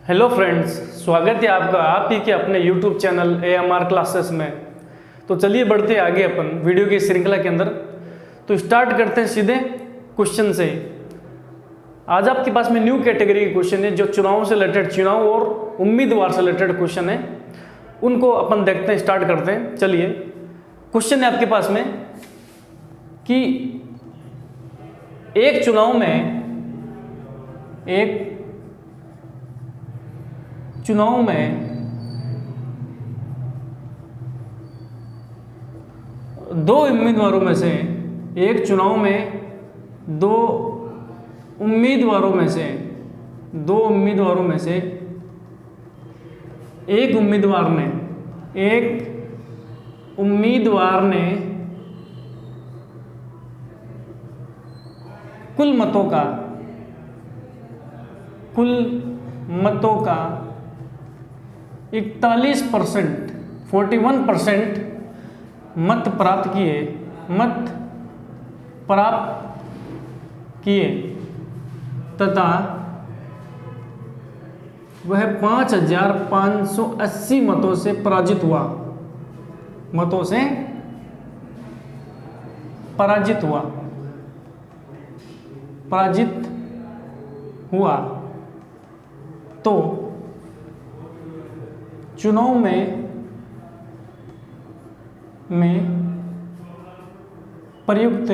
Hello friends, स्वागत है आपका आप ही के अपने यूट्यूब चैनल AMR क्लासेस में। तो चलिए बढ़ते हैं आगे अपन वीडियो की श्रृंखला के अंदर। तो स्टार्ट करते हैं सीधे क्वेश्चन से। आज आपके पास में न्यू कैटेगरी के क्वेश्चन है जो चुनाव से रिलेटेड, चुनाव और उम्मीदवार से रिलेटेड क्वेश्चन है, उनको अपन देखते हैं, स्टार्ट करते हैं। चलिए, क्वेश्चन है आपके पास में कि एक चुनाव में दो उम्मीदवारों में से दो उम्मीदवारों में से एक उम्मीदवार ने कुल मतों का 41% मत प्राप्त किए तथा वह 5580 मतों से पराजित हुआ तो चुनाव में प्रयुक्त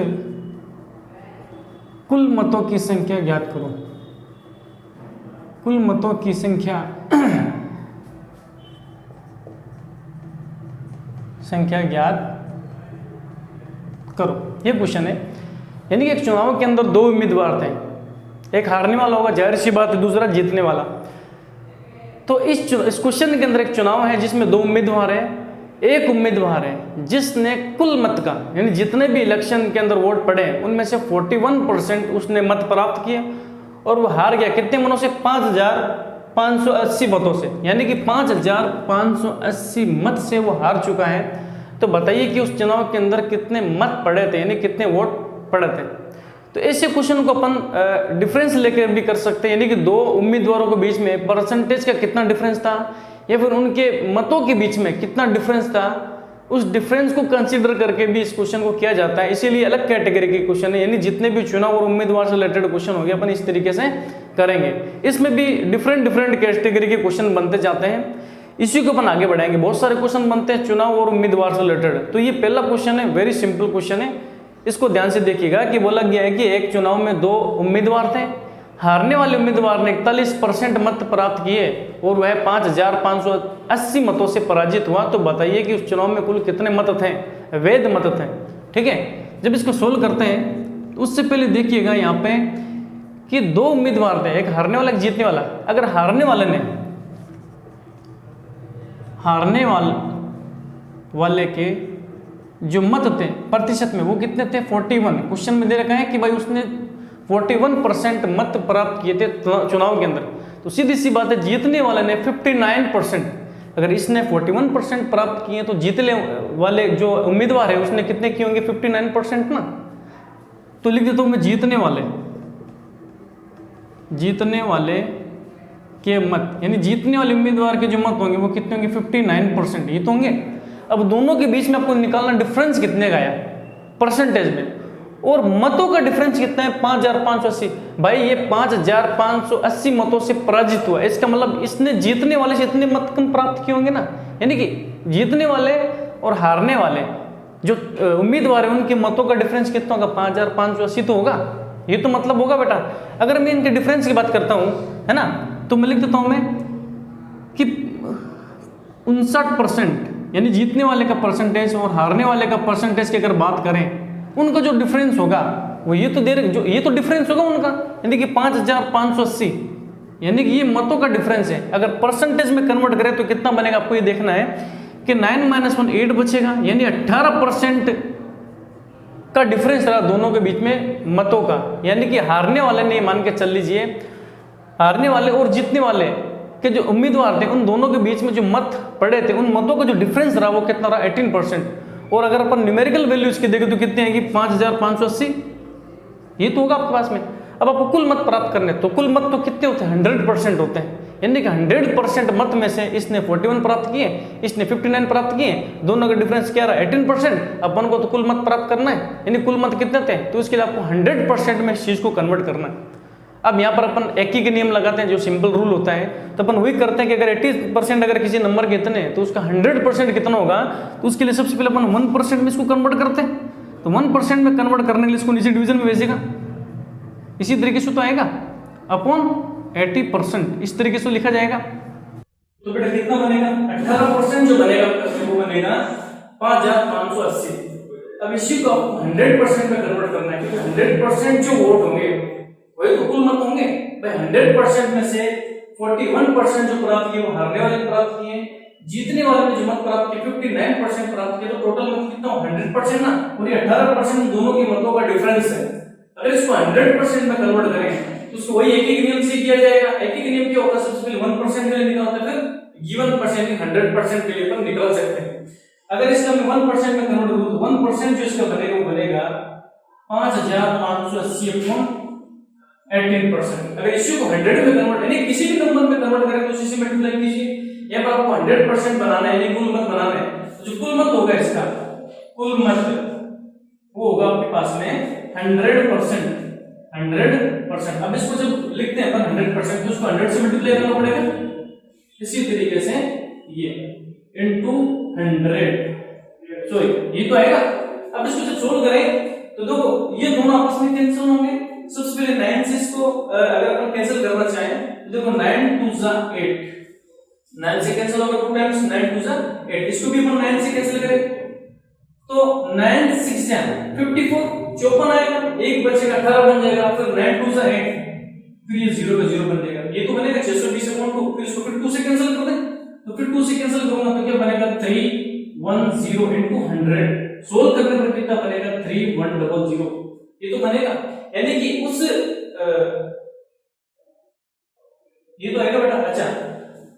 कुल मतों की संख्या ज्ञात करो। कुल मतों की संख्या ज्ञात करो, ये क्वेश्चन है। यानी कि एक चुनाव के अंदर दो उम्मीदवार थे, एक हारने वाला होगा, जाहिर सी बात है, दूसरा जीतने वाला। तो इस क्वेश्चन के अंदर एक चुनाव है जिसमें दो उम्मीदवार हैं। एक उम्मीदवार है जिसने कुल मत का, यानी जितने भी इलेक्शन के अंदर वोट पड़े उनमें से 41% उसने मत प्राप्त किए और वो हार गया। कितने मतों से? 5580 मतों से, यानी कि 5580 मत से वो हार चुका है। तो बताइए कि उस चुनाव के अंदर कितने मत पड़े थे, यानी कितने वोट पड़े थे। तो ऐसे क्वेश्चन को अपन डिफरेंस लेकर भी कर सकते हैं, यानी कि दो उम्मीदवारों के बीच में परसेंटेज का कितना डिफरेंस था या फिर उनके मतों के बीच में कितना डिफरेंस था, उस डिफरेंस को कंसीडर करके भी इस क्वेश्चन को किया जाता है। इसीलिए अलग कैटेगरी के क्वेश्चन है, यानी जितने भी चुनाव और उम्मीदवार से रिलेटेड क्वेश्चन हो गए अपन इस तरीके से करेंगे। इसमें भी डिफरेंट कैटेगरी के क्वेश्चन बनते जाते हैं, इसी को अपन आगे बढ़ाएंगे। बहुत सारे क्वेश्चन बनते हैं चुनाव और उम्मीदवार से रिलेटेड। तो ये पहला क्वेश्चन है, वेरी सिंपल क्वेश्चन है, इसको ध्यान से देखिएगा कि बोला गया है कि एक चुनाव में दो उम्मीदवार थे, हारने वाले उम्मीदवार ने 41% मत प्राप्त किए और वह 5580 मतों से पराजित हुआ। तो बताइए कि उस चुनाव में कुल कितने मत थे, वैध मत थे। ठीक है, जब इसको सोल्व करते हैं तो उससे पहले देखिएगा यहाँ पे कि दो उम्मीदवार थे, एक हारने वाला एक जीतने वाला। अगर हारने वाले के जो मत थे प्रतिशत में वो कितने थे? 41। क्वेश्चन में दे रखा है कि भाई उसने 41% मत प्राप्त किए थे चुनाव के अंदर। तो सीधी सी बात है, जीतने वाले ने 59%। अगर इसने 41% प्राप्त किए तो जीतने वाले जो उम्मीदवार है उसने कितने किए होंगे? 59% ना। तो लिख देता हूं मैं जीतने वाले के मत, यानी जीतने वाले उम्मीदवार के जो मत होंगे वो कितने होंगे? 59% ये तो होंगे। अब दोनों के बीच में आपको निकालना डिफरेंस कितने का आया परसेंटेज में, और मतों का डिफरेंस कितना है? 5580। भाई ये 5580 मतों से पराजित हुआ, इसका मतलब इसने जीतने वाले से इतने मत कम प्राप्त किए होंगे ना। यानी कि जीतने वाले और हारने वाले जो उम्मीदवार है उनके मतों का डिफरेंस कितना होगा? 5580 तो होगा, ये तो मतलब होगा बेटा। अगर मैं इनके डिफरेंस की बात करता हूं, है ना, तो मैं लिख देता हूं मैं कि 59%, यानी जीतने वाले का परसेंटेज और हारने वाले का परसेंटेज की अगर बात करें, उनका जो डिफरेंस होगा वो ये तो डिफरेंस होगा उनका, यानी कि 5580, यानी कि ये मतों का डिफरेंस है। अगर परसेंटेज में कन्वर्ट करें तो कितना बनेगा? आपको ये देखना है कि 9 - 1 8 बचेगा, यानी 18% का डिफरेंस रहा दोनों के बीच में मतों का। यानी कि हारने वाले ने, मान के चल लीजिए, हारने वाले और जीतने वाले के जो उम्मीदवार थे उन दोनों के बीच में जो मत पड़े थे, उन मतों का जो डिफरेंस रहा वो कितना रहा? 18%। और अगर अपन न्यूमेरिकल वैल्यूज की देखें तो कितने हैं कि 5580, ये तो होगा आपके पास में। अब आपको कुल मत प्राप्त करने, तो कुल मत तो कितने होते हैं? 100% होते हैं। यानी कि 100% मत में से इसने 41 प्राप्त किए, इसने 59 प्राप्त किए, दोनों का डिफरेंस क्या रहा 18%। अपन को तो कुल मत प्राप्त करना है, यानी कुल मत कितने थे, तो इसके लिए आपको 100% में इस चीज को कन्वर्ट करना है। अब यहाँ पर अपन एक ही के नियम लगाते हैं, जो सिंपल रूल होता है, तो अपन वही करते हैं कि अगर 80% अगर किसी नंबर के इतने तो उसका 100% कितना होगा, तो उसके लिए सबसे पहले अपन 1% में इसको कन्वर्ट करते हैं। तो 1% में कन्वर्ट करने के लिए इसको नीचे डिवीजन में भेजेगा, इसी तरीके से तो आएगा अपॉन 80%, इस तरीके से लिखा जाएगा। तो बेटा कितना बनेगा, 18% जो बनेगा वो बनेगा 5580। अब इसी को आपको 100% में कन्वर्ट करना है, क्योंकि 100% जो वोट होंगे वही तो कुल मत होंगे भाई। 100% में से 41% जो प्राप्त किए वो हारने वाले प्राप्त किए, जीतने वाले ने जो मत प्राप्त किए 59% प्राप्त किए, तो टोटल मत कितना हो 100% ना, और ये 18% दोनों के मतों का डिफरेंस है। अगर इसको 100% में कन्वर्ट करें तो उसको वही एक ही नियम से किया जाएगा। एक ही नियम क्या होता है, सबसे पहले 1% के लिए निकालते हैं, फिर गिवन परसेंट 100% के लिए अपन निकाल सकते हैं। अगर इसका मैं 1% में कन्वर्ट करूं तो 1% जो इसका बनेगा वो बनेगा 5580 अपॉन 18%। अगर इसी को 100 में कन्वर्ट यानी किसी भी नंबर में कन्वर्ट करें तो उसी से मल्टीप्लाई कीजिए। यहाँ पर आपको 100% बनाना है, यानी कुल मत बनाना है। तो जो कुल मत होगा इसका, कुल मत वो होगा आपके पास में 100%। अब इसको जब लिखते हैं अपन 100% तो उसको 100 से मल्टीप्लाई करना पड़ेगा, इसी तरीके से ये इनटू 100, सॉरी ये तो आएगा। अब इसको जब सोल्व करें तो देखो ये दोनों आपस में कैंसिल होंगे। सबसे पहले 9 से इसको अगर अपन कैंसिल करना चाहें तो देखो 9 2 जा 8, 9 से कैंसिल होगा 2 टाइम्स, 9 2 जा 8। इसको भी अपन 9 से कैंसिल करें तो 9 6 जा 54, 54 आएगा, एक बचेगा 18 बन जाएगा, फिर 9 2 जा 8, फिर ये 0 का 0 बन जाएगा, ये तो बनेगा 620 अपॉन 2। फिर इसको फिर 2 से कैंसिल कर दें, तो फिर 2 से कैंसिल करूंगा तो क्या बनेगा 310 इनटू 100। सोल्व करने पर कितना बनेगा 3100, ये तो बनेगा। यानी कि उस ये तो आएगा बेटा। अच्छा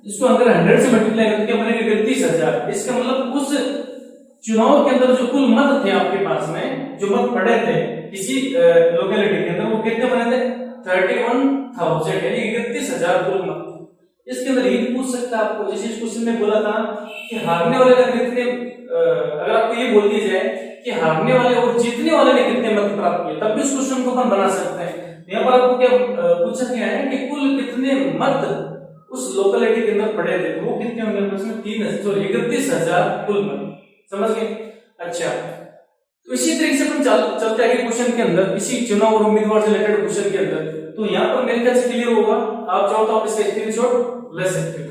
इसको अगर 100 से मल्टीप्लाई करें तो क्या बनेगा 31000। इसका मतलब उस चुनाव के अंदर जो कुल मत थे आपके पास में, जो मत पड़े थे किसी लोकेलिटी के अंदर, वो कितने बने थे 31,000, यानी 31000 कुल मत। इसके अंदर ये पूछ सकता है आपको, जैसे इस क्वेश्चन में बोला था कि हारने वाले ने कितने, अगर आपको ये बोल दिया जाए कि हारने वाले और जीतने वाले ने कितने मत प्राप्त किए, तब भी इस क्वेश्चन को अपन बना सकते हैं। यहाँ पर आपको क्या पूछा गया है कि कुल कितने मत उस लोकेलिटी के अंदर पड़े थे, वो कितने होंगे प्रश्न 3,000 कुल मत, समझ गए। अच्छा तो इसी तरीके से अपन चलते हैं क्वेश्चन के अंदर, इसी चुनाव और उम्मीदवार से रिलेटेड क्वेश्चन के अंदर। तो यहाँ पर मेरे ख्याल से क्लियर होगा, आप चाहो तो आप इसका स्क्रीनशॉट ले सकते हो।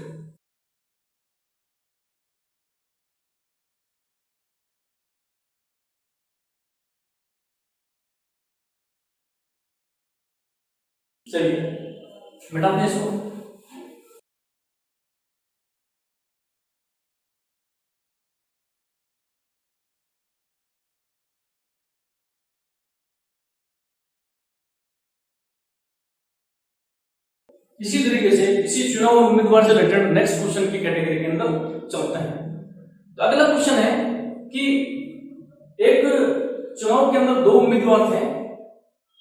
चलिए बेटा आपने इसको इसी तरीके से इसी चुनाव और उम्मीदवार से रिलेटेड नेक्स्ट क्वेश्चन की कैटेगरी के अंदर चलते हैं। तो अगला क्वेश्चन है कि एक चुनाव के अंदर 2 उम्मीदवार थे,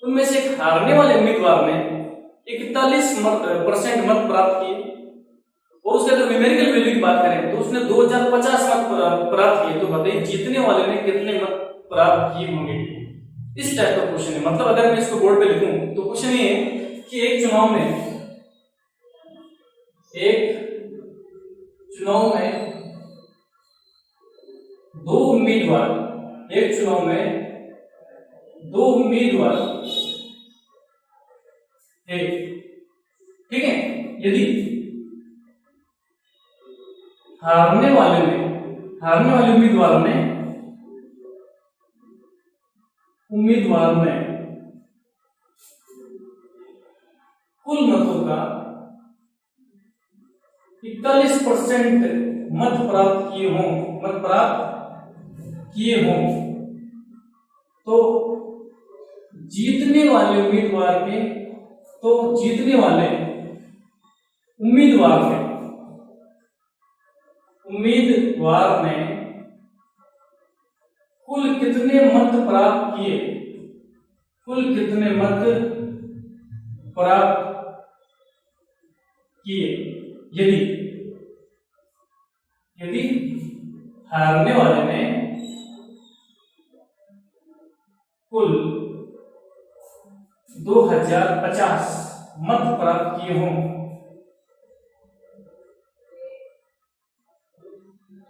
उनमें से एक हारने वाले उम्मीदवार ने 41% मत प्राप्त किए, और उसके अगर न्यूमेरिकल वैल्यू की बात करें तो उसने 2050 मत प्राप्त किए। तो बताइए जीतने वाले ने कितने मत प्राप्त किए होंगे। इस टाइप का क्वेश्चन है। मतलब अगर मैं इसको बोर्ड पे लिखूं तो क्वेश्चन ये है कि एक चुनाव में 2 उम्मीदवार, एक चुनाव में 2 उम्मीदवार है, ठीक है। यदि हारने वाले उम्मीदवार ने कुल मतों का 41% मत प्राप्त किए हों, तो जीतने वाले उम्मीदवार ने कुल कितने मत प्राप्त किए यदि हारने वाले ने कुल 2050 मत प्राप्त किए हों।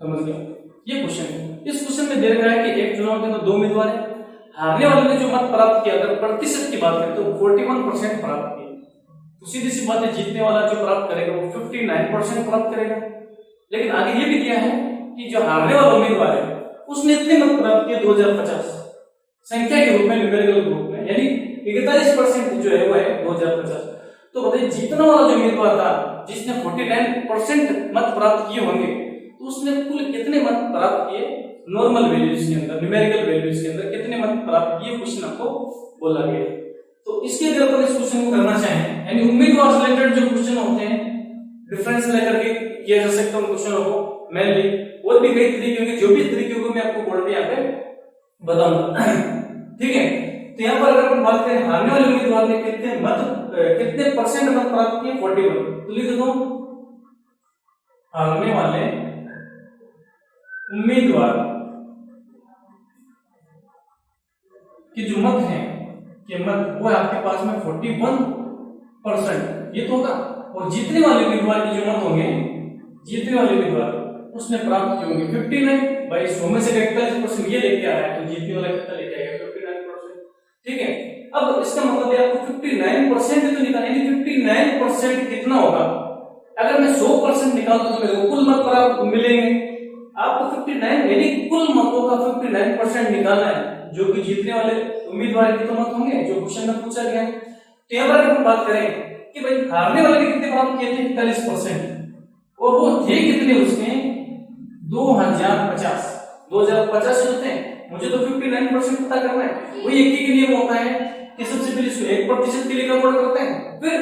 समझ गया? ये क्वेश्चन है। इस क्वेश्चन में दे रखा है कि एक चुनाव के अंदर 2 उम्मीदवार है, हारने वाले ने जो मत प्राप्त किया, अगर प्रतिशत की बात करें तो 41% प्राप्त किया, तो सीधी सी बात है जीतने वाला जो प्राप्त करेगा वो 59% प्राप्त करेगा। लेकिन आगे ये भी किया है कि जो हारने वाला उम्मीदवार है उसने इतने मत प्राप्त किए 2050 संख्या के रूप में, न्यूमेरिकल रूप में, यानी 41% जो है वो है 2050। तो बताइए जीतने वाला जो उम्मीदवार था जिसने 49% मत प्राप्त किए होंगे, तो उसने कुल कितने मत प्राप्त किए नॉर्मल वैल्यूज के अंदर, न्यूमेरिकल वैल्यूज के अंदर कितने मत प्राप्त किए, क्वेश्चन आपको बोला गया। तो इसके अगर अपन इस क्वेश्चन को करना चाहें, यानी उम्मीदवार से रिलेटेड जो क्वेश्चन होते हैं डिफरेंस लेकर के किया जा सकता है उन क्वेश्चनों को मेनली, और भी कई तरीके होंगे, जो भी तरीके को मैं आपको बोर्ड पे यहाँ पे बताऊंगा। ठीक है, तो यहाँ पर अगर अपन बात करें हारने वाले उम्मीदवार ने कितने परसेंट मत प्राप्त किए 41, तो लिख देता हूं हारने वाले उम्मीदवार के जो मत हैं कि मत वो आपके पास में 41% ये तो होगा, और जीतने वाले उम्मीदवार के जो मत होंगे, जीतने वाले उम्मीदवार उसने प्राप्त किए होंगे 59, भाई 100 में से 41% ये लेके आ रहा है, तो जीतने वाला कितना लेके आएगा 59%। ठीक है, अब इसका मतलब है आपको 59% तो निकालना है, 59% कितना होगा, अगर मैं 100% निकालता तो मेरे को कुल मत प्राप्त मिलेंगे, आपको 59 यानी कुल मतों का 59% निकालना है, जो कि जीतने वाले उम्मीदवार के तो मत होंगे जो क्वेश्चन में पूछा गया है। तो यहाँ पर अगर हम बात करें कि भाई हारने वाले ने कितने प्राप्त किए थे 41%, और वो थे कितने उसमें 2050 होते हैं, मुझे तो 59% पता करना है। वही एक ही नियम होता है कि सबसे पहले इसको 1% के लिए कन्वर्ट करते हैं, फिर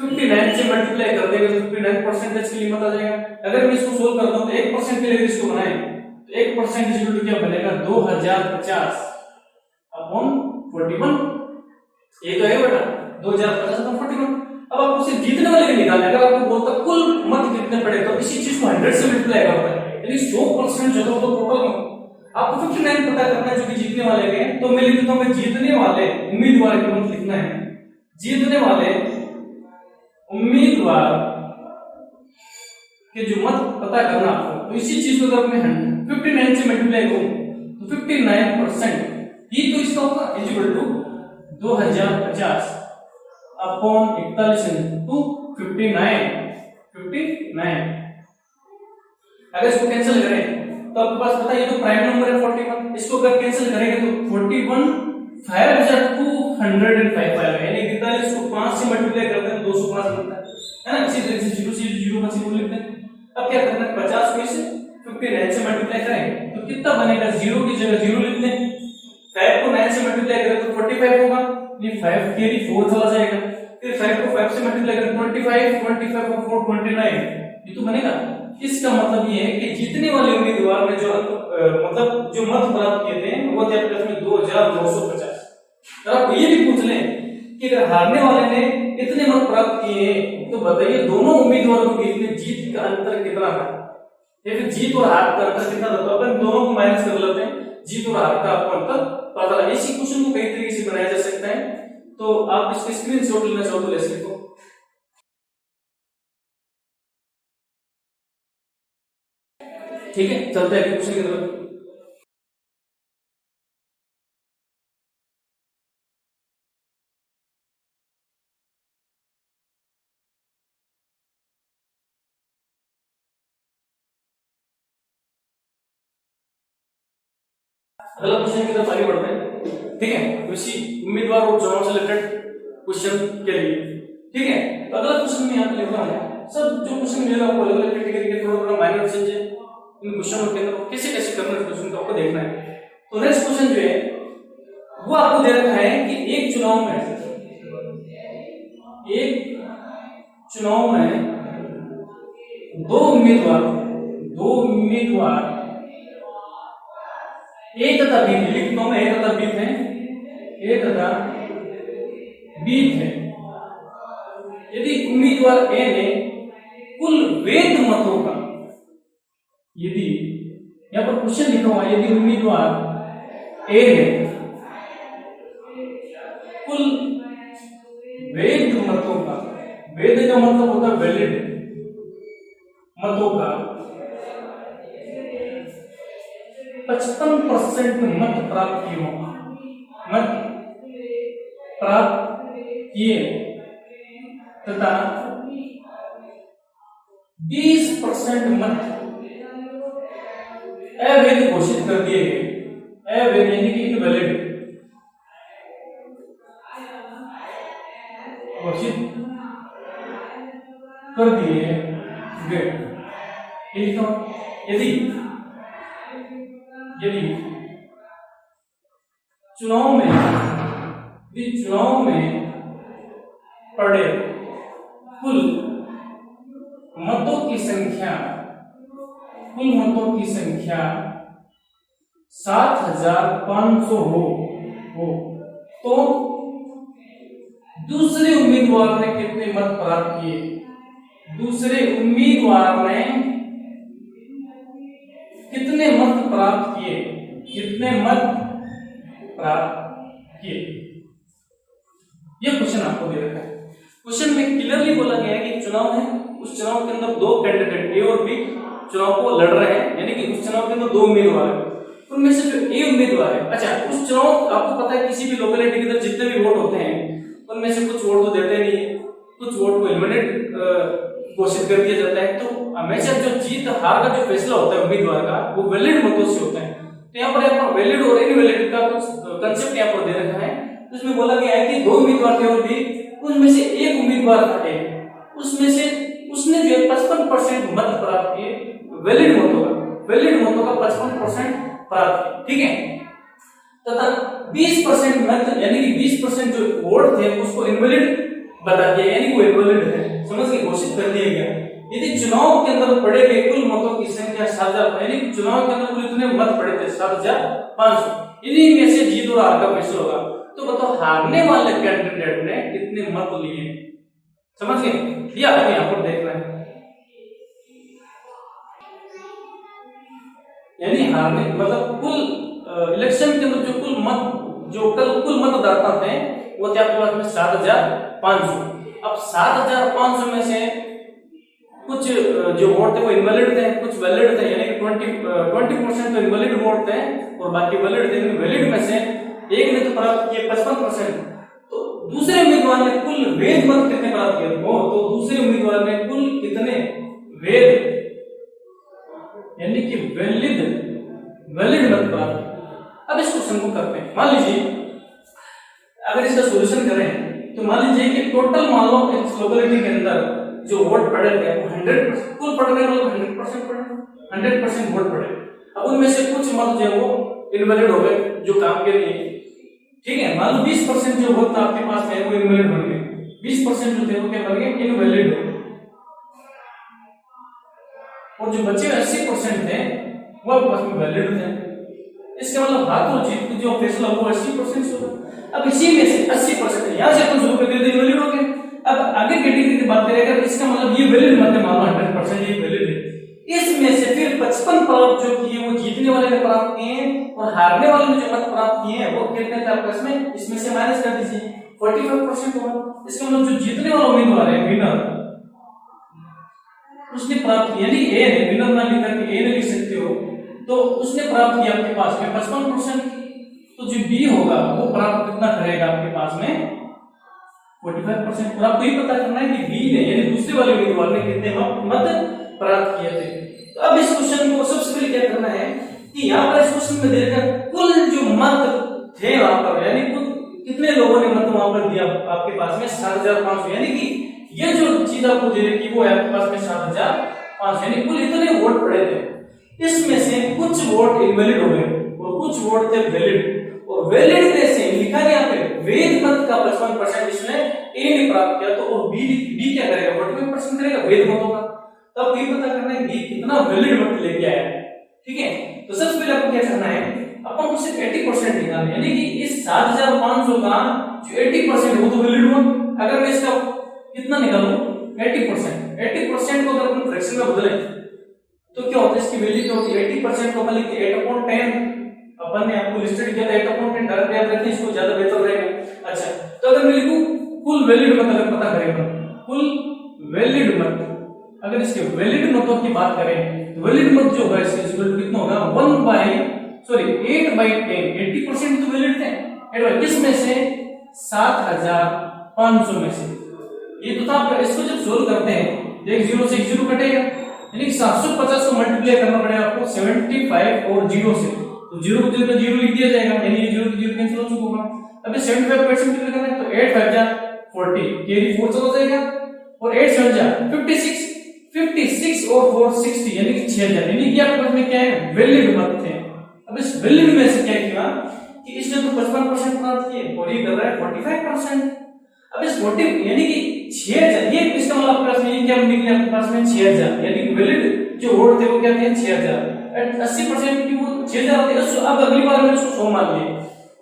59 से मल्टीप्लाई कर देंगे, 59% के लिए मत आ जाएगा। अगर मैं इसको सोल्व करता हूं तो 1% के लिए इसको बनाएं तो 1% इक्वल टू क्या बनेगा 2050 अपॉन 41, ये तो है बेटा 2050 अपॉन 41। अब आप उसे जीतने वाले के निकालना, अगर आपको बोलता कुल मत कितने पड़े तो इसी चीज को 100 से मल्टीप्लाई करता है, यानी 100% जो तो टोटल आपको 59 पता करना है जो कि जीतने वाले के, तो मैं लिख देता हूं मैं जीतने वाले उम्मीदवार के मत लिखना है, जीतने वाले उम्मीदवार के जो मत पता करना आपको, तो इसी चीज को अगर मैं 59 से मल्टीप्लाई करूं तो 59% ही तो इसका होगा इक्वल टू 2050 अपॉन 41 इंटू 59। अगर इसको कैंसिल करें तो आपके पास पता है ये तो प्राइम नंबर है 41, इसको अगर कैंसिल करेंगे तो 41 5205 आएगा, यानी 41 को 5 से मल्टीप्लाई करते हैं 205 मिलता है ना। इसी तरीके से 0 से 0 का सिंबल लिखते हैं। अब क्या करना है 50 को इसे 59 से मल्टीप्लाई करें तो कितना बनेगा, 0 की जगह 0 लिखते हैं, 5 को 9 से मल्टीप्लाई करें तो 45 होगा, ये 5 कैरी 4 चला जाएगा, फिर 5 को 5 से मल्टीप्लाई करें 25 और 4 29, ये तो बनेगा। इसका मतलब ये है कि जीतने वाले उम्मीदवार ने जो मतलब जो मत प्राप्त किए थे वो थे आपके में 2950। अगर आप ये भी पूछ लें कि अगर हारने वाले ने इतने मत प्राप्त किए तो बताइए दोनों उम्मीदवारों के बीच में जीत का अंतर कितना था, या फिर जीत और हार का अंतर कितना था, तो अपन दोनों को माइनस कर लेते हैं, जीत और हार का आपको अंतर पता लगे। इसी क्वेश्चन को कई तरीके से बनाया जा सकता है, तो आप इसका स्क्रीनशॉट लेना चाहो तो ले सकते हो। ठीक है, चलते हैं क्वेश्चन की तरफ। अगला क्वेश्चन की तरफ आगे बढ़ते हैं। ठीक है, उसी उम्मीदवार और चुनाव से रिलेटेड क्वेश्चन के लिए। ठीक है, तो अगला क्वेश्चन में यहाँ पे लिखा है सब जो क्वेश्चन मिलेगा आपको अलग अलग कैटेगरी के थोड़ा माइनर चेंज है इन क्वेश्चनों के अंदर, कैसे कैसे करना है क्वेश्चन को आपको देखना है। तो नेक्स्ट क्वेश्चन जो है वो आपको दे रखा है कि एक चुनाव में दो उम्मीदवार ए तथा बी लिखता हूं, ए तथा बी थे। यदि उम्मीदवार ए ने कुल वैध मतों का, यदि यहां पर क्वेश्चन लिखा हुआ यदि उम्मीदवार ए ने कुल वैध मतों का, वैध का मतलब होता है वैलिड मतों का 55% मत प्राप्त किए, मत प्राप्त किए तथा 20% मत अवैध घोषित कर दिए गए, अवैध यानी कि इनवैलिड घोषित कर दिए गए। यदि यदि चुनाव में पड़े कुल मतों की संख्या 7,500 हो तो दूसरे उम्मीदवार ने कितने मत प्राप्त किए? दूसरे उम्मीदवार ने कितने मत प्राप्त किए? कितने मत प्राप्त किए? यह क्वेश्चन आपको दे रखा है। क्वेश्चन में क्लियरली बोला गया है कि चुनाव है, उस चुनाव के अंदर दो कैंडिडेट ए और बी चुनाव को लड़ रहे हैं, यानी कि उस चुनाव के अंदर दो उम्मीदवार हैं। उनमें से जो ए उम्मीदवार है, अच्छा उस चुनाव आपको पता है किसी भी लोकेलिटी के अंदर जितने भी वोट होते हैं उनमें से कुछ वोट तो देते नहीं है, कुछ वोट को एलिमिनेट घोषित कर दिया जाता है। तो हमेशा जो जीत हार का जो फैसला होता है उम्मीदवार का वो वैलिड मतों से होता है। तो यहाँ पर वैलिड और इनवैलिड का कुछ कंसेप्ट यहाँ पर दे रखा है। तो इसमें बोला गया है कि दो उम्मीदवार थे और भी उनमें से एक उम्मीदवार था ए, उसमें से उसने जो 55% मत प्राप्त किए वैलिड मतों का 55% प्राप्त किए, ठीक है। तथा 20% मत यानी कि 20% जो वोट थे उसको इनवैलिड बता दिया, यानी वो इनवैलिड है, समझ के घोषित कर दिया गया। यदि चुनाव के अंदर पड़े गए कुल मतों की संख्या 7,000, यानी कि चुनाव के अंदर कुल इतने मत पड़े थे 7,500, इन्हीं में से जीत और हार का फैसला होगा। तो बताओ हारने वाले कैंडिडेट ने कितने मत लिए? समझ गए? या हमें यहाँ पर देखना है, यानी हारने मतलब कुल इलेक्शन के अंदर जो कुल मतदाता थे वो थे आपके पास में 7,500। अब 7,500 में से कुछ जो वोट थे वो इनवैलिड थे, कुछ वैलिड थे, यानी कि 20% तो इनवैलिड वोट थे और बाकी वैलिड थे। वैलिड में से एक ने तो प्राप्त किए 55%, तो दूसरे उम्मीदवार ने कुल वैध मत कितने प्राप्त किए? तो दूसरे उम्मीदवार ने कुल कितने वैध यानी कि वैलिड मत प्राप्त किए। अब इस क्वेश्चन को करते हैं। मान लीजिए अगर इसका सॉल्यूशन करें तो मान लीजिए कि टोटल मान लो इस लोकेलिटी के अंदर जो वोट पड़े थे वो 100% कुल पड़ गए, मतलब 100% पड़े, 100% वोट पड़े। अब उनमें से कुछ मत जो वो इनवैलिड हो गए जो काम के लिए, ठीक है। मान लो 20% जो वोट था आपके पास है वो इनवैलिड बन गए, 20% जो थे वो क्या बन गए? इनवैलिड। और जो बचे 80% थे वो आपके पास में वैलिड थे। इसका मतलब हाथ और जीत जो फैसला हुआ 80% से होगा। अब इसी में से 80% यहाँ से कुछ रुपए दे दे वैलिड हो गए। अब आगे कैटेगरी की बात करें अगर इसका मतलब ये वैलिड मत है, मान लो 100% ये वैलिड है, इसमें से फिर 55 प्राप्त जो किए वो जीतने वाले ने प्राप्त किए हैं और हारने वाले ने जो मत प्राप्त किए हैं वो कितने थे आपस में? इसमें से माइनस कर दीजिए 45% होगा। इसका मतलब जो जीतने वाला उम्मीदवार है विनर, उसने प्राप्त किया, यानी ए ने विनर ना लिख करके ए ने लिख सकते हो, तो उसने प्राप्त किया आपके पास में 55%। तो जो बी होगा वो प्राप्त कितना करेगा आपके पास में? 45%। और आपको ये पता करना है कि बी ने यानी दूसरे वाले उम्मीदवार ने कितने मत प्राप्त किए थे। तो अब इस क्वेश्चन को सबसे पहले क्या करना है कि यहाँ पर इस क्वेश्चन में देखा कुल जो मत थे वहां पर, यानी कुल कितने लोगों ने मत वहां पर दिया आपके पास में? 7,500, यानी कि ये जो चीज आपको दे रही थी वो है आपके पास में 7,500, यानी कुल इतने वोट पड़े थे। इसमें से कुछ वोट इनवैलिड हो गए और कुछ वोट थे वैलिड, और वैलिड में से लिखा गया पे वैध मत का 55% इसने ए ने प्राप्त किया, तो और बी क्या करेगा? 45% करेगा वैध मतों का। तो अब ये पता करना है बी कितना वैलिड मत लेके आया है, ठीक है। तो सबसे पहले आपको क्या करना है, अपन को सिर्फ 80% निकालना है, यानी कि इस 7,500 का जो 80% है वो तो वैलिड हुआ। अगर मैं इसका कितना निकालूं 80%, 80% को अगर अपन फ्रैक्शन में बदलें तो क्या होता है, इसकी वैल्यू क्या होती है, 80% को अपन लिखते हैं 8/10। अपन ने आपको लिस्टेड किया था 8/10, डायरेक्ट याद रखिए, इसको ज्यादा बेहतर रहेगा। अच्छा, तो अगर मैं लिखूं कुल वैलिड मत, अगर पता करें कुल वैलिड मत, अगर इसके वैलिड मतों की बात करें तो वैलिड मत जो है इसके कितना होगा, 8/10, 80% तो वैलिड थे, किस में से, 7500 में से। ये तो था, इसको जब सोल्व करते हैं एक 0 से 1 0 कटेगा, यानी 750 को मल्टीप्लाई करना पड़ेगा आपको 75 और 0 से, तो 0 को 0 0 लिख दिया जाएगा, यानी ये 0 0 कैंसिल हो चुका होगा। अब 75% मल्टीप्लाई करना है तो 8 5 जा 40, कैरी 4 चला जाएगा, और 8 7 जा 56, 56 और 4 60, यानी कि 6000, यानी कि आपके पास में क्या है, वैलिड मत थे। अब इस वैलिड में से क्या किया कि इसने तो 55% प्राप्त किए और ये कर रहा है 45%। अब इस 40 यानी कि 6000, ये इसका मतलब आपके पास में ये क्या निकले, आपके पास में 6000, यानी कि वैलिड जो वोट थे वो क्या थे, 6000। 80% की वो 6000 होती है। अब अगली बार मैंने उसको 100 मान लिया,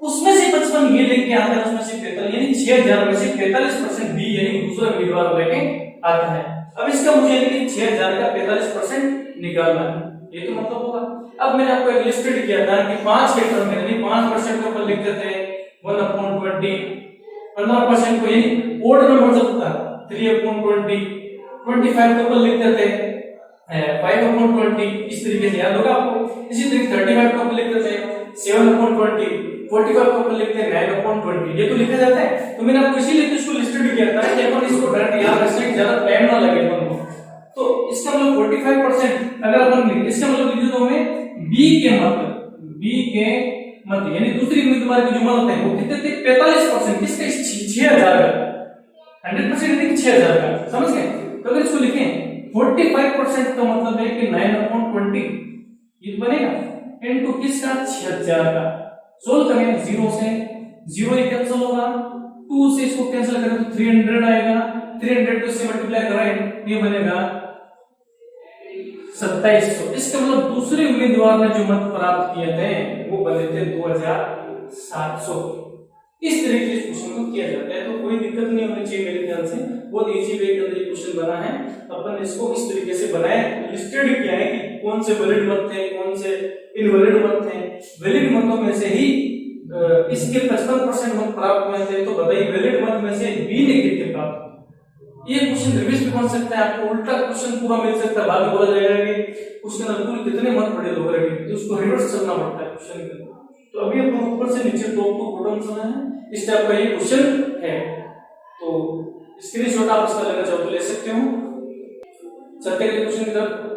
उसमें से 55 ये लेके आता है, उसमें से 45, यानी 6000 में से 45% बी यानी दूसरा उम्मीदवार लेके आता है। अब इसका मुझे यानी कि 6000 का 45% निकालना है, ये तो मतलब होगा। अब मैंने आपको एक लिस्टेड किया था कि 5 के टर्म में, यानी 5% को अपन लिख देते हैं 1/20, 15% को यानी ओड नंबर चलता है 3/20, 25 को अपन लिख देते हैं 5/20, इस तरीके से याद होगा आपको। इसी तरीके 35 को अपन लिख देते हैं 7/20, 45 को अपन लिखते हैं 9/20, ये तो लिखा जाता है। तो मैंने आपको इसीलिए तो इसको लिस्टेड किया था कि अपन इसको डायरेक्ट याद रख सकें, ज्यादा टाइम ना लगे अपन को। तो इसका मतलब 45% अगर अपन लिख, इसका मतलब लिख दो हमें बी के मत यानी दूसरी उम्मीदवार की जो मत है वो कितने थे, 45%, किसके, 6000 का, 100% यानी कि 6000 का, समझ गए। तो अगर इसको लिखें 45% का मतलब है कि 9/20 ये बनेगा इनटू किसका, 6000 का। सोल्व करें, 0 से 0 ये कैंसिल होगा, 2 से इसको कैंसिल करें तो 300 आएगा, 300 को इससे मल्टीप्लाई करें ये बनेगा 2700। इसका मतलब दूसरे उम्मीदवार ने जो मत प्राप्त किए थे वो बने थे 2700। इस तरीके से क्वेश्चन को किया जाता है, तो कोई दिक्कत नहीं होनी चाहिए मेरे ख्याल से, बहुत इजी वे के अंदर ये क्वेश्चन बना है। अपन इसको इस तरीके से बनाए, लिस्टेड किया है कि कौन से वैलिड मत थे, कौन से इनवैलिड मत थे। वैलिड मतों में से ही इसके 55% मत प्राप्त हुए थे, तो बताइए वैलिड मत में से बी ने कितने प्राप्त। ये क्वेश्चन रिवीज भी बन सकता है, आपको उल्टा क्वेश्चन पूरा मिल सकता है, बाद में बोला जाएगा कि उसके अंदर कुल कितने मत पड़े लोगों के, तो उसको रिवर्स करना पड़ता है क्वेश्चन के। तो अभी अपन ऊपर से नीचे टॉप टू बॉटम चला है, इस टाइप का ये क्वेश्चन है। तो स्क्रीनशॉट आप इसका लेना चाहो तो ले सकते हो। चलते हैं क्वेश्चन की तरफ।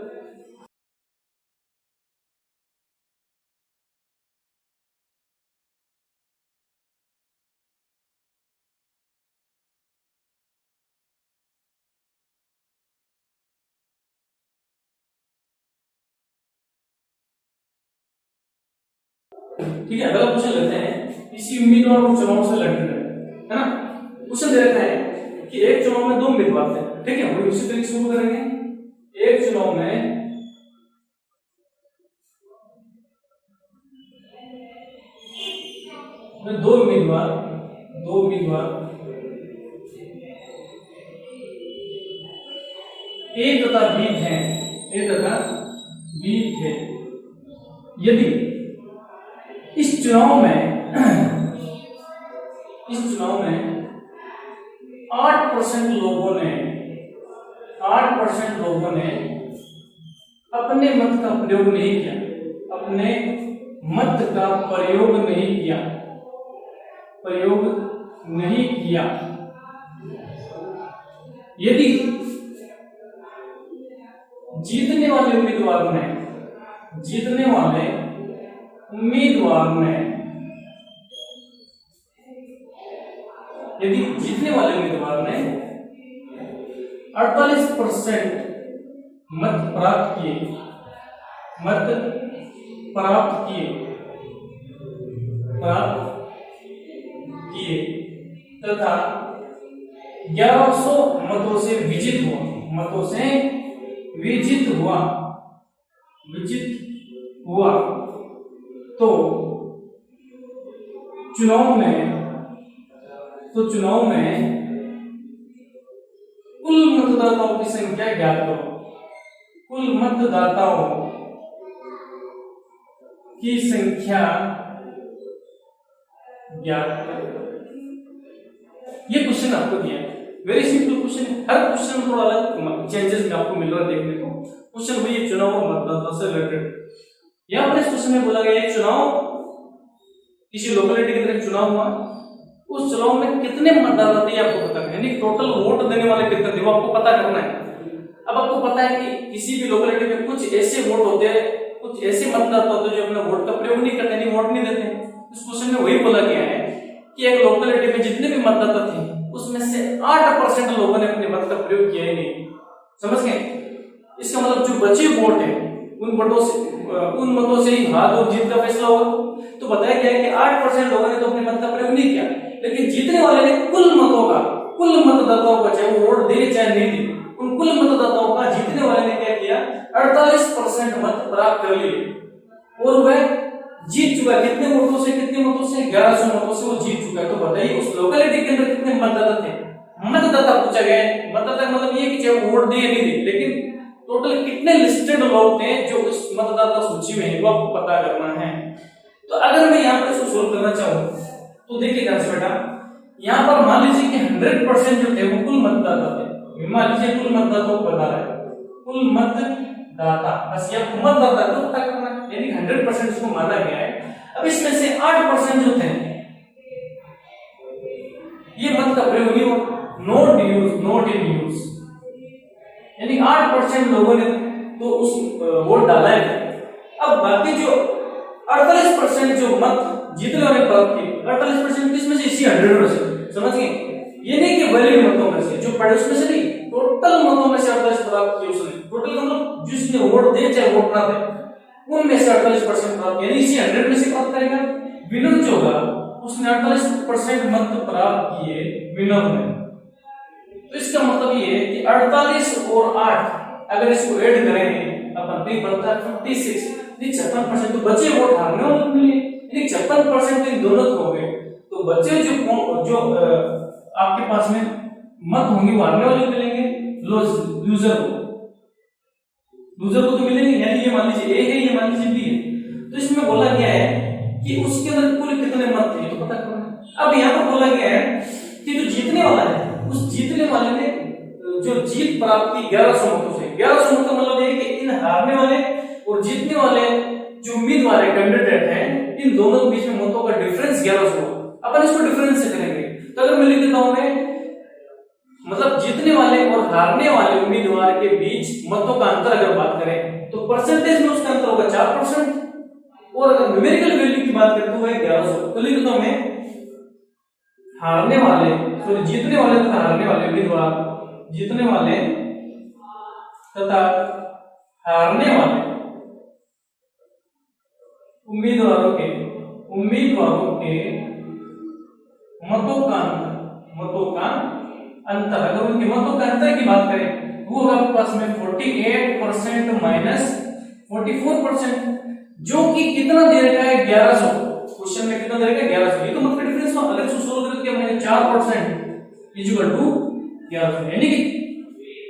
ठीक है, अगला क्वेश्चन लेते हैं। किसी उम्मीदवार को चुनाव से लड़ना है ना, क्वेश्चन दे रखा है कि एक चुनाव में 2 उम्मीदवार थे, ठीक है, वही उसी तरीके से शुरू करेंगे। एक चुनाव में दो उम्मीदवार ए तथा बी थे। यदि इस चुनाव में 8% लोगों ने अपने मत का प्रयोग नहीं किया, यदि जीतने वाले उम्मीदवार ने यदि जीतने वाले उम्मीदवार ने 48% मत प्राप्त किए तथा 1100 मतों से विजित हुआ तो चुनाव में कुल मतदाताओं की संख्या ज्ञात करो। कुल मतदाताओं की संख्या ज्ञात करो। ये क्वेश्चन आपको दिया है, वेरी सिंपल क्वेश्चन है। हर क्वेश्चन में थोड़ा अलग चेंजेस आपको मिल रहा है देखने को। क्वेश्चन वही चुनाव और मतदाता से रिलेटेड। यहाँ पर इस क्वेश्चन में बोला गया है चुनाव, किसी लोकेलिटी की तरफ चुनाव हुआ, उस चुनाव में कितने मतदाता थे आपको पता है, यानी टोटल वोट देने वाले कितने थे वो आपको पता करना है। अब आपको पता है कि किसी भी लोकेलिटी में कुछ ऐसे वोट होते हैं, कुछ ऐसे मतदाता होते हैं जो अपने वोट का प्रयोग नहीं करते, यानी वोट नहीं देते। इस क्वेश्चन में वही बोला गया है कि एक लोकेलिटी में जितने भी मतदाता थे उसमें से 8% लोगों ने अपने मत का प्रयोग किया ही नहीं। समझ गए? इसका मतलब जो बचे वोट है उन मतों से ही हार और जीत का फैसला होगा। तो बताया गया है कि 8% लोगों ने तो अपने मत का प्रयोग नहीं किया, लेकिन जीतने वाले ने कुल मतदाताओं का, चाहे वो वोट दे चाहे नहीं दे, उन कुल मतदाताओं का जीतने वाले ने क्या किया, 48% मत प्राप्त कर लिए और वह जीत चुका। कितने वोटों से, कितने मतों से? 1100 मतों से वो जीत चुका है। तो बताइए उस लोकेलिटी के अंदर कितने मतदाता थे? मतदाता पूछा गया है। मतदाता मतलब ये कि चाहे वो वोट दे या नहीं दे, लेकिन टोटल कितने लिस्टेड लोग थे जो उस मतदाता सूची में है वो आपको पता करना है। तो अगर मैं यहाँ पर इसको सोल्व करना चाहूँ तो देखिए ध्यान से बेटा, यहाँ पर मान लीजिए कि 100% जो थे वो कुल मतदाता थे। मान लीजिए कुल मतदाताओं को बता रहा है, कुल मतदाता, बस ये मतदाता को पता करना है, यानी 100% इसको माना गया है। अब इसमें से 8% जो थे ये मत का प्रयोग नहीं हुआ, नॉट इन यूज, यानी 8% लोगों ने तो उस वोट डाला है। अब बाकी जो 48% जो मत जीतने वाले प्राप्त किए, 48% किसमें से? इसी 100%। समझ गए? ये नहीं कि वैलिड मतों में से, जो पड़े उसमें से नहीं, टोटल मतों में से 48 प्राप्त किए उसने। टोटल मतलब जिसने वोट दे चाहे वोट ना दे, उनमें से 48% प्राप्त, यानी इसी 100 में से प्राप्त करेगा। विनर जो होगा उसने 48% मत प्राप्त किए विनर में। तो इसका मतलब ये है कि 48 और 8 अगर इसको ऐड करेंगे अपन तो बनता है 56, 56%। तो बचे वोट हारने वाले को मिले, यानी 56% तो इन दोनों को हो गए। तो बचे जो आपके पास में मत होंगे वो हारने वाले को मिलेंगे, लूजर को तो मिलेंगे, यानी ये मान लीजिए ए है, ये मान लीजिए बी है। तो इसमें बोला गया है कि उसके अंदर कुल कितने मत थे तो पता करना है। अब यहाँ पर बोला गया है कि जो जीतने वाला है उस जीतने वाले ने जो जीत प्राप्त की 1100 मतों से। 1100 मत का मतलब ये कि इन हारने वाले और जीतने वाले जो उम्मीदवार है, कैंडिडेट है, इन दोनों के बीच में मतों का डिफरेंस 1100। अपन इसको डिफरेंस से करेंगे तो अगर मैं लिख देता हूं मैं, मतलब जीतने वाले और हारने वाले उम्मीदवार के बीच मतों का अंतर अगर बात करें तो परसेंटेज में उसका अंतर होगा 4%, और अगर न्यूमेरिकल वैल्यू की बात करें तो वह 1100। तो लिख देता हूं मैं हारने वाले, सॉरी जीतने वाले तथा हारने वाले उम्मीदवार, जीतने वाले तथा हारने वाले उम्मीदवारों के मतों का अंतर, अगर उनके मतों का अंतर की बात करें वो आपके पास में 48% माइनस 44%, जो कि कितना दे रखा है 1100। क्वेश्चन में कितना दे रखा है 1100। ये तो मत का डिफरेंस हुआ। अगर इसको सोल्व करें तो क्या बनेगा 4% इक्वल टू 1100, यानी कि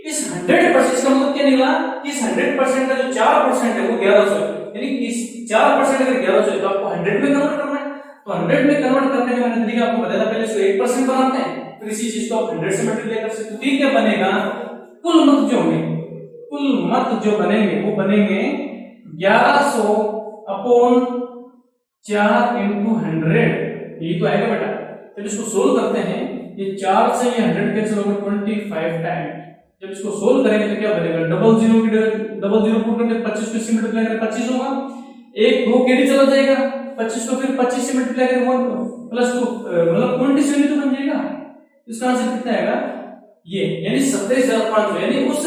इस 100% इसका मतलब क्या निकला कि इस 100% का जो 4% है वो 1100 है, यानी कि इस 4% अगर 1100 है तो आपको 100 में कन्वर्ट करना है। तो 100 में कन्वर्ट करने का मैंने तरीका आपको बताया था, पहले इसको 1% बनाते हैं फिर इसी चीज को आप 100 से मल्टीप्लाई कर सकते हो। तो क्या बनेगा, कुल मत जो बनेंगे वो बनेंगे 1100 अपॉन 4 into 100। यही तो आएगा बेटा। जब इसको सोल्व करते हैं ये 4 से ये 100 कैंसिल होगा 25 टाइम। जब इसको सोल्व करेंगे तो क्या बनेगा, डबल जीरो पुट करके 25 को इससे मल्टीप्लाई करें 25 होगा, 1 2 कैरी चला जाएगा, 25 को फिर 25 से मल्टीप्लाई करें 1 प्लस 2 मतलब 27 तो बन जाएगा। इसका आंसर कितना आएगा ये, यानी 27,500। यानी उस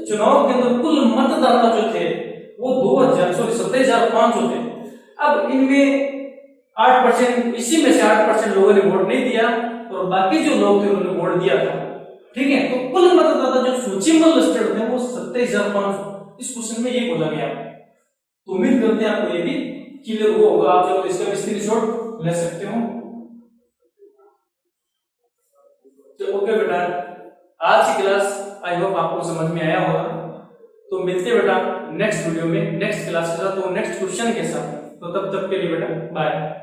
चुनाव के अंदर कुल मतदाता जो थे वो 27,500 थे। अब इनमें 8%, इसी में से 8% लोगों ने वोट नहीं दिया और बाकी जो लोग थे उन्होंने वोट दिया था। ठीक है, तो कुल मतदाता जो सूची में लिस्टेड थे वो 27,500। इस क्वेश्चन में ये बोला गया। तो उम्मीद करते हैं आपको ये भी क्लियर हुआ होगा। आप जो इसका भी स्क्रीनशॉट ले सकते हो। तो ओके बेटा, आज की क्लास आई होप आपको समझ में आया होगा। तो मिलते हैं बेटा नेक्स्ट वीडियो में नेक्स्ट क्लास के साथ, तो नेक्स्ट क्वेश्चन के साथ। तो तब तक के लिए बेटा बाय।